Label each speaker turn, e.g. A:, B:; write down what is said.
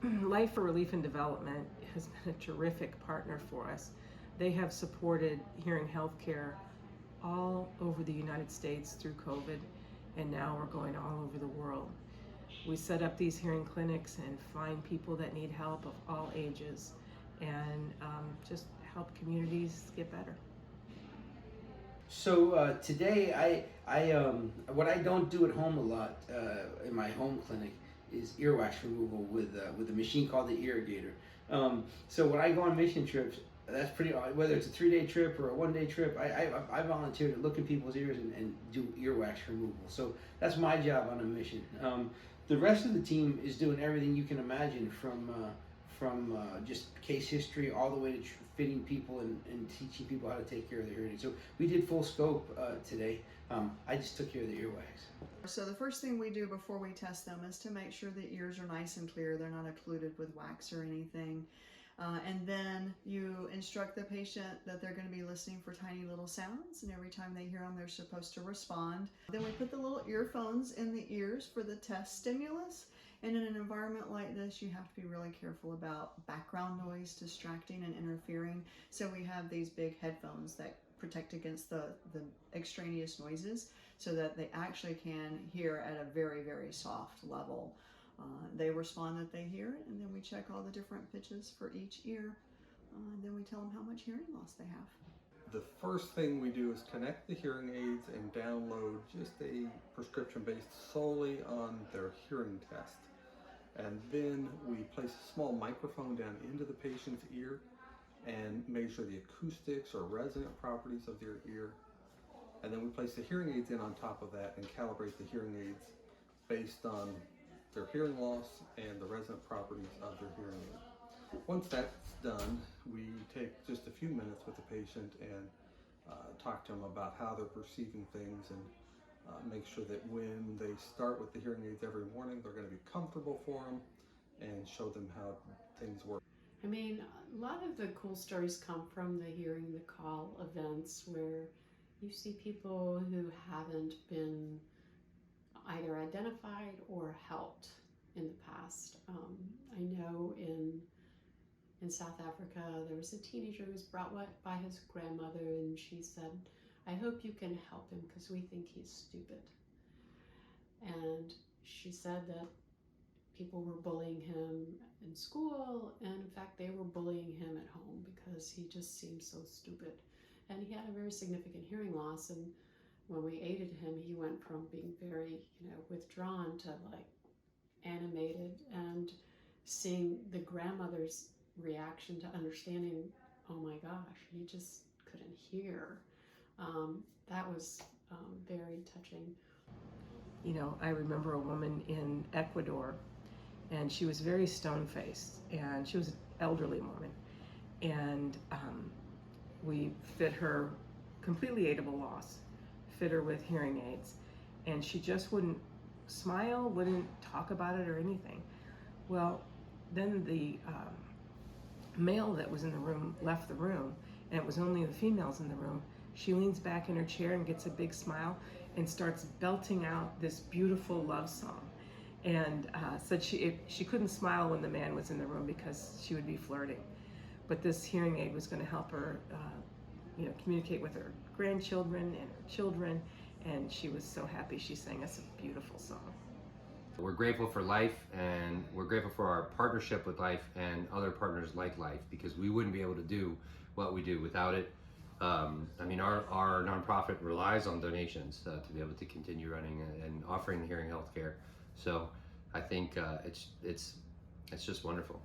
A: Life for Relief and Development has been a terrific partner for us. They have supported hearing healthcare all over the United States through COVID, and now we're going all over the world. We set up these hearing clinics and find people that need help of all ages, and just help communities get better.
B: So today, what I don't do at home a lot in my home clinic is earwax removal with a machine called the irrigator. So when I go on mission trips, that's pretty. Whether it's a 3-day trip or a 1-day trip, I volunteer to look in people's ears and do earwax removal. So that's my job on a mission. The rest of the team is doing everything you can imagine, from just case history all the way to fitting people and teaching people how to take care of their hearing. So we did full scope today. I just took care of the earwax.
C: So the first thing we do before we test them is to make sure the ears are nice and clear. They're not occluded with wax or anything. And then you instruct the patient that they're going to be listening for tiny little sounds, and every time they hear them, they're supposed to respond. Then we put the little earphones in the ears for the test stimulus. And in an environment like this, you have to be really careful about background noise distracting and interfering. So we have these big headphones that protect against the extraneous noises, so that they actually can hear at a very, very soft level. They respond that they hear it, and then we check all the different pitches for each ear, and then we tell them how much hearing loss they have.
D: The first thing we do is connect the hearing aids and download just a prescription based solely on their hearing test. And then we place a small microphone down into the patient's ear and measure the acoustics or resonant properties of their ear. And then we place the hearing aids in on top of that and calibrate the hearing aids based on their hearing loss and the resonant properties of their hearing aid. Once that's done, we take just a few minutes with the patient and talk to them about how they're perceiving things, and make sure that when they start with the hearing aids every morning, they're going to be comfortable for them, and show them how things work.
E: I mean, a lot of the cool stories come from the Hearing the Call events, where you see people who haven't been either identified or helped in the past. I know in South Africa, there was a teenager who was brought by his grandmother, and she said, "I hope you can help him because we think he's stupid." And she said that people were bullying him in school, and in fact they were bullying him at home because he just seemed so stupid. And he had a very significant hearing loss, and when we aided him, he went from being very, withdrawn to like animated, and seeing the grandmother's reaction to understanding, oh my gosh, he just couldn't hear. That was very touching.
A: I remember a woman in Ecuador, and she was very stone-faced, and she was an elderly woman, and we fit her, completely aidable loss, fit her with hearing aids, and she just wouldn't smile, wouldn't talk about it or anything. Well, then the male that was in the room left the room, and it was only the females in the room. She leans back in her chair and gets a big smile and starts belting out this beautiful love song, and said she couldn't smile when the man was in the room because she would be flirting. But this hearing aid was going to help her communicate with her grandchildren and her children, and she was so happy. She sang us a beautiful song.
F: We're grateful for Life, and we're grateful for our partnership with Life and other partners like Life, because we wouldn't be able to do what we do without it. Our nonprofit relies on donations to be able to continue running and offering hearing health care. So I think it's just wonderful.